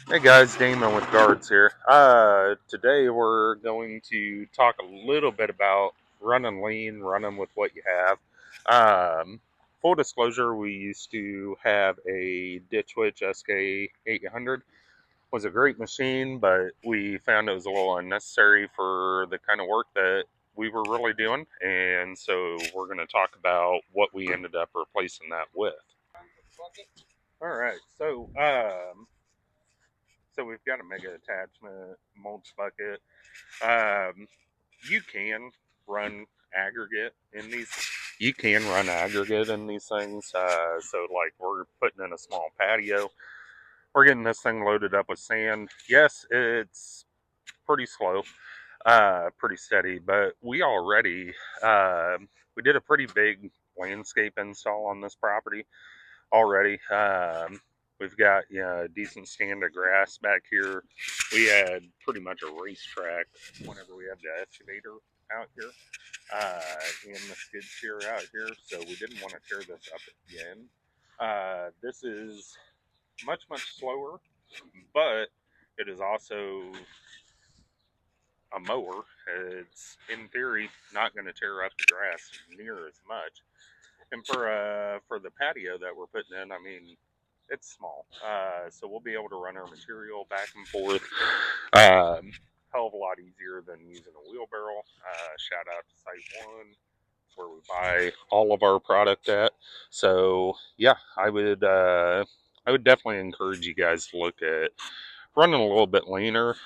Hey guys, Damon with Guards here. Today we're going to talk a little bit about running lean, running with what you have. Full disclosure, we used to have a Ditch Witch SK 800. Was a great machine, but we found it was a little unnecessary for the kind of work that we were really doing, and so we're going to talk about what we ended up replacing that with. All right, so we've got a mega attachment, mulch bucket. Um, you can run aggregate in these. You can run aggregate in these things. So like we're putting in a small patio. We're getting this thing loaded up with sand. Yes, it's pretty slow, pretty steady, but uh, we did a pretty big landscape install on this property already. We've got a decent stand of grass back here. We had pretty much a racetrack whenever we had the excavator out here and the skid steer out here, so we didn't want to tear this up again. This is much slower, but it is also a mower. It's in theory not going to tear up the grass near as much. And for the patio that we're putting in, I mean, it's small, so we'll be able to run our material back and forth. Hell of a lot easier than using a wheelbarrow. Shout out to Site One, where we buy all of our product at. So yeah, I would definitely encourage you guys to look at running a little bit leaner.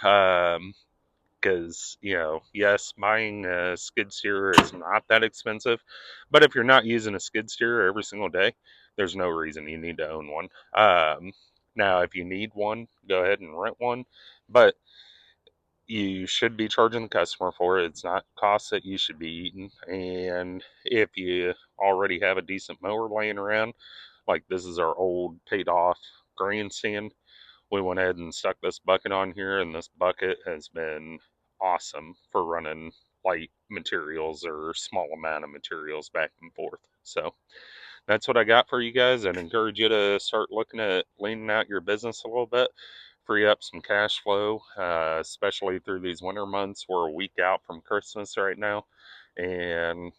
Because yes, buying a skid steer is not that expensive, but if you're not using a skid steer every single day, there's no reason you need to own one. Now if you need one, go ahead and rent one, but you should be charging the customer for it. It's not costs that you should be eating. And if you already have a decent mower laying around, like this is our old paid off grandstand, we went ahead and stuck this bucket on here, and this bucket has been awesome for running light materials or small amount of materials back and forth. So that's what I got for you guys. I'd encourage you to start looking at leaning out your business a little bit, free up some cash flow, especially through these winter months. We're a week out from Christmas right now, and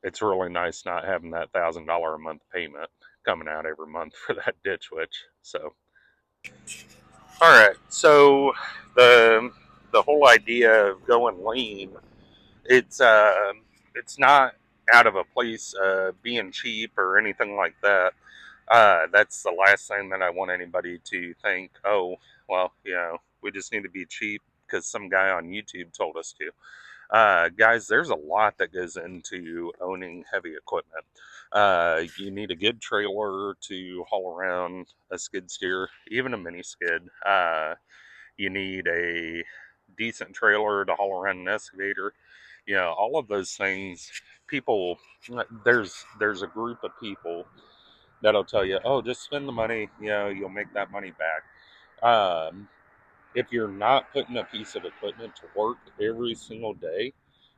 it's really nice not having that $1,000 a month payment coming out every month for that Ditch Witch. So all right. So the the whole idea of going lean, it's it's not out of a place being cheap or anything like that. That's the last thing that I want anybody to think. Oh, well, we just need to be cheap because some guy on YouTube told us to. Guys, there's a lot that goes into owning heavy equipment. You need a good trailer to haul around a skid steer, even a mini skid. You need a decent trailer to haul around an excavator. All of those things. People, there's a group of people that'll tell you, oh, just spend the money. You'll make that money back. If you're not putting a piece of equipment to work every single day,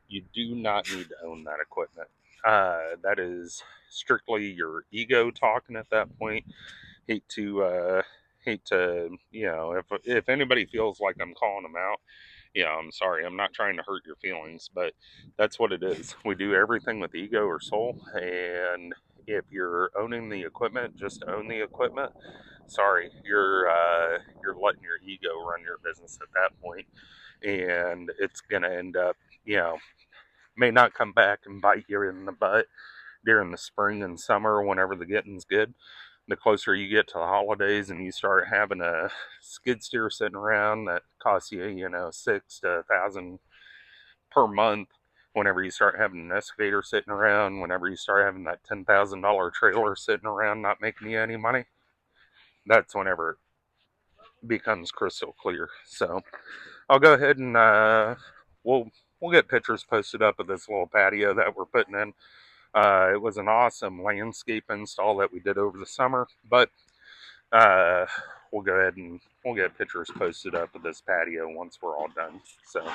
you do not need to own that equipment. That is strictly your ego talking at that point. Hate to if anybody feels like I'm calling them out, I'm sorry. I'm not trying to hurt your feelings, but that's what it is. We do everything with ego or soul, and if you're owning the equipment, just own the equipment. Sorry, you're letting your ego run your business at that point, and it's gonna end up, may not come back and bite you in the butt during the spring and summer whenever the getting's good. The closer you get to the holidays and you start having a skid steer sitting around that costs you, 6 to 1,000 per month. Whenever you start having an excavator sitting around, whenever you start having that $10,000 trailer sitting around not making you any money, that's whenever it becomes crystal clear. So I'll go ahead and we'll we'll get pictures posted up of this little patio that we're putting in. It was an awesome landscape install that we did over the summer, but uh, we'll go ahead and we'll get pictures posted up of this patio once we're all done. So